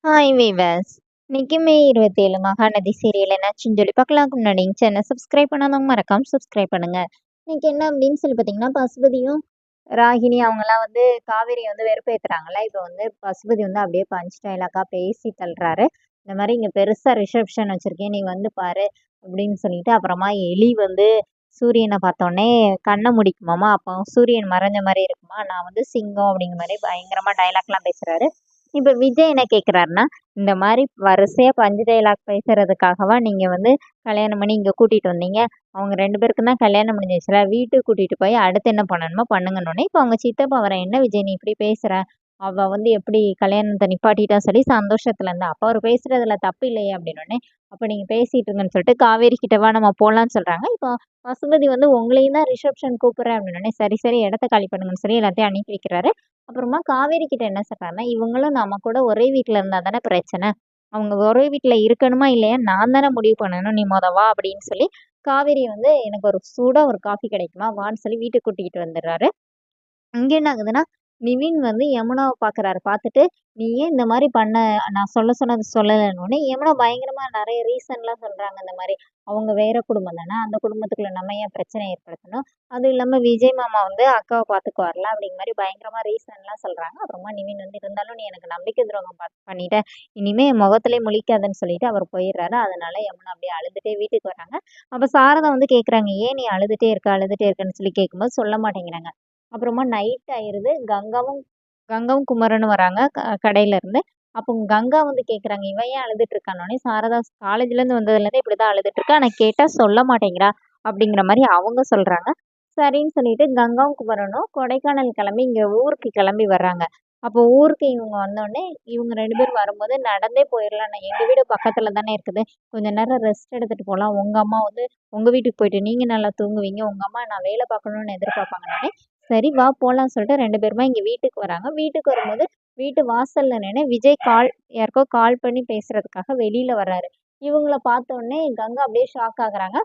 Hi viewers. இன்னைக்கு மே 27 Mahanadi serial என்னாச்சுன்னு சொல்லி பார்க்கலாம்க்கு முன்னாடி சேனல் சப்ஸ்கிரைப் பண்ணாதவங்க மறக்காம சப்ஸ்கிரைப் பண்ணுங்க. இன்னைக்கு என்ன அப்படின்னு சொல்லி பார்த்தீங்கன்னா, பசுபதியும் ராகினி அவங்கலாம் வந்து காவேரியை வந்து வெறுப்பேத்துறாங்கல்ல. இப்போ வந்து பசுபதி வந்து அப்படியே பஞ்ச் டைலாக்கா பேசி தள்ளுறாரு. இந்த மாதிரி இங்கே பெருசாக ரிசப்ஷன் வச்சிருக்கேன், நீ வந்து பாரு அப்படின்னு சொல்லிட்டு. அப்புறமா எலி வந்து சூரியனை பார்த்தோன்னே கண்ணை முடிக்குமாமா. அப்போ சூரியன் மறைஞ்ச மாதிரி இருக்குமா, நான் வந்து சிங்கம் அப்படிங்கிற மாதிரி பயங்கரமா டைலாக்லாம் பேசுறாரு. இப்ப விஜய் என்ன கேட்குறாருன்னா, இந்த மாரி வரிசையா பஞ்சு டயலாக் பேசுறதுக்காகவா நீங்க வந்து கல்யாணம் பண்ணி இங்க கூட்டிட்டு வந்தீங்க? அவங்க 2 பேருக்கும் தான் கல்யாணம் முடிஞ்சிருச்சுல. வீட்டுக்கு கூட்டிட்டு போய் அடுத்து என்ன பண்ணணுமோ பண்ணுங்கன்னோனே, இப்ப அவங்க சித்தப்பா வரேன், "என்ன விஜய் நீ இப்படி பேசுற? அவ வந்து எப்படி கல்யாணத்த நிப்பாட்டிட்டா" சொல்லி சந்தோஷத்துல இருந்தா. அப்ப அவரு பேசுறதுல தப்பு இல்லையே அப்படின்னோனே, "அப்ப நீங்க பேசிட்டு இருங்கன்னு" சொல்லிட்டு காவேரி கிட்ட வா நம்ம போலான்னு சொல்றாங்க. இப்போ பசுபதி வந்து உங்களையும் தான் ரிசப்ஷன் கூப்பிடுறேன் அப்படின்னோனே, சரி சரி இடத்த காலி பண்ணுங்கன்னு சொல்லி எல்லாத்தையும் அனுப்பி வைக்கிறாரு. அப்புறமா காவேரி கிட்ட என்ன சொல்றாருன்னா, இவங்களும் நம்ம கூட ஒரே வீட்ல இருந்தா தானே பிரச்சனை. அவங்க ஒரே வீட்ல இருக்கணுமா இல்லையா நான் தானே முடிவு பண்ணணும். நீ மொத வா அப்படின்னு சொல்லி காவேரி வந்து எனக்கு ஒரு சூடா ஒரு காஃபி கிடைக்குமா வான்னு சொல்லி வீட்டுக்கு கூட்டிகிட்டு வந்துடுறாரு. இங்க என்ன ஆகுதுன்னா, நிவின் வந்து யமுனாவ பார்க்குறாரு. பார்த்துட்டு, "நீ ஏன் இந்த மாரி பண்ண? நான் சொல்ல சொன்னது சொல்லலன்னோனே" யமுனா பயங்கரமா நெறைய ரீசன்லாம் சொல்றாங்க. இந்த மாரி, "அவங்க வேற குடும்பம் தானே, அந்த குடும்பத்துக்குள்ள நம்ம ஏன் பிரச்சனை ஏற்படுத்தணும்? அதுவும் இல்லாம விஜய் மாமா வந்து அக்காவ பார்த்துக்குவார்ல" அப்படிங்கிற மாரி பயங்கரமா ரீசன்லாம் சொல்றாங்க. அப்புறமா நிவின் வந்து, "இருந்தாலும் நீ எனக்கு நம்பிக்கை துரோகம் பண்ணிட்ட. இனிமே என் முகத்திலே முழிக்காதன்னு" சொல்லிட்டு அவர் போயிடுறாரு. அதனால யமுனா அப்படியே அழுதுட்டே வீட்டுக்கு வராங்க. அப்ப சாரதா வந்து கேட்குறாங்க, "ஏன் நீ அழுதுட்டே இருக்க, அழுதுட்டே இருக்கன்னு" சொல்லி கேட்கும்போது சொல்ல மாட்டேங்கிறாங்க. அப்புறமா நைட் ஆயிருது. கங்காவும் கங்காவும் குமரனும் வராங்க கடையில இருந்து. அப்போ கங்கா வந்து கேட்குறாங்க, "இவன் ஏன் அழுதுட்டு இருக்கான்னோனே" சாரதா காலேஜ்லேருந்து வந்ததுலேருந்தே இப்படிதான் அழுதுட்டு இருக்கா. ஆனா கேட்டா சொல்ல மாட்டேங்கிறா அப்படிங்கிற மாரி அவங்க சொல்றாங்க. சரின்னு சொல்லிட்டு கங்காவும் குமரனும் கொடைக்கானல் கிளம்பி இங்க ஊருக்கு கிளம்பி வர்றாங்க. அப்போ ஊருக்கு இவங்க வந்தோனே, இவங்க 2 பேரும் வரும்போது நடந்தே போயிரலாம். எங்க வீடு பக்கத்துல தானே இருக்குது. கொஞ்ச நேரம் ரெஸ்ட் எடுத்துட்டு போலாம். உங்க அம்மா வந்து உங்க வீட்டுக்கு போயிட்டு நீங்க நல்லா தூங்குவீங்க. உங்க அம்மா நான் வேலை பார்க்கணும்னு எதிர்பார்ப்பாங்கன்னோனே, சரி வா போலான்னு சொல்லிட்டு 2 பேருமா இங்க வீட்டுக்கு வராங்க. வீட்டுக்கு வரும்போது வீட்டு வாசல்ல நின்னு விஜய் யாருக்கோ கால் பண்ணி பேசுறதுக்காக வெளியில வர்றாரு. இவங்கள பார்த்தோனே கங்கா அப்படியே ஷாக் ஆகுறாங்க.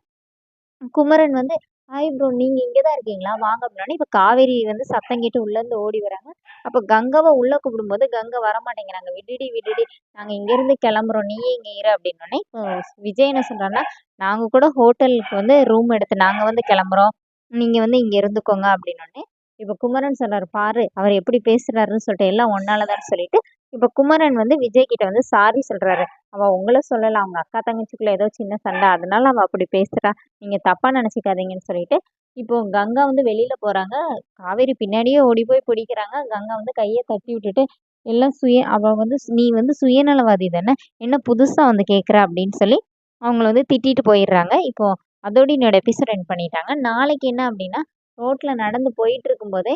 குமரன் வந்து, "ஹாய் ப்ரோ நீங்க இங்க தான் இருக்கீங்களா? வாங்க" அப்படின்னோனே, இப்ப காவேரி வந்து சத்தம் கேட்டு உள்ளேருந்து ஓடி வராங்க. அப்ப கங்காவ உள்ள கூப்பிடும்போது கங்கா வரமாட்டேங்கிறாங்க. "விடுடி விடுடி நாங்க இங்கேருந்து கிளம்புறோம். நீயே இங்க இரு" அப்படின்னோனே, இப்போ விஜய் என்ன சொல்றாருன்னா, "நாங்க கூட ஹோட்டலுக்கு வந்து ரூம் எடுத்து நாங்க வந்து கிளம்புறோம். நீங்க வந்து இங்க இருந்துக்கோங்க" அப்படின்னோனே, இப்ப குமரன் சொல்றாரு, "பாரு அவர் எப்படி பேசுறாருன்னு சொல்லிட்டு எல்லாம் உன்னால தான்னு" சொல்லிட்டு, இப்ப குமரன் வந்து விஜய் கிட்ட வந்து சாரி சொல்றாரு. "அவ உங்கள சொல்லல. அவங்க அக்கா தங்கச்சிக்குள்ள ஏதோ சின்ன சண்டை. அதனால அவ அப்படி பேசுறா. நீங்க தப்பா நினைச்சுக்காதீங்கன்னு" சொல்லிட்டு, இப்போ கங்கா வந்து வெளியில போறாங்க. காவேரி பின்னாடியே ஓடி போய் பிடிக்கிறாங்க. கங்கா வந்து கைய தட்டி விட்டுட்டு, எல்லாம் அவ வந்து "நீ வந்து சுயநலவாதி தானே, என்ன புதுசா வந்து கேட்குற" அப்படின்னு சொல்லி அவங்கள வந்து திட்டிட்டு போயிடுறாங்க. இப்போ அதோட என்னோட எபிசோட் எண்ட் பண்ணிட்டாங்க. நாளைக்கு என்ன அப்படின்னா, ரோட்ல நடந்து போயிட்டு இருக்கும்போதே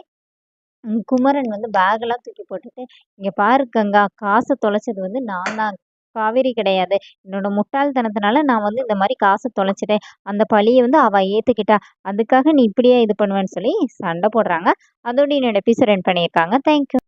குமரன் வந்து பேக்கெல்லாம் தூக்கி போட்டுட்டு, "இங்க பாரு கங்கா, காச தொலைச்சது வந்து நான் தான். காவேரி கிடையாது. என்னோட முட்டாள்தனத்தினால நான் வந்து இந்த மாரி காச தொலைச்சுட்டேன். அந்த பழிய வந்து அவ ஏத்துக்கிட்டா. அதுக்காக நீ இப்படியா இது பண்ணுவேன்னு" சொல்லி சண்டை போடுறாங்க. அதோட என்னோட எபிசோட் எண்ட் பண்ணியிருக்காங்க. Thank you.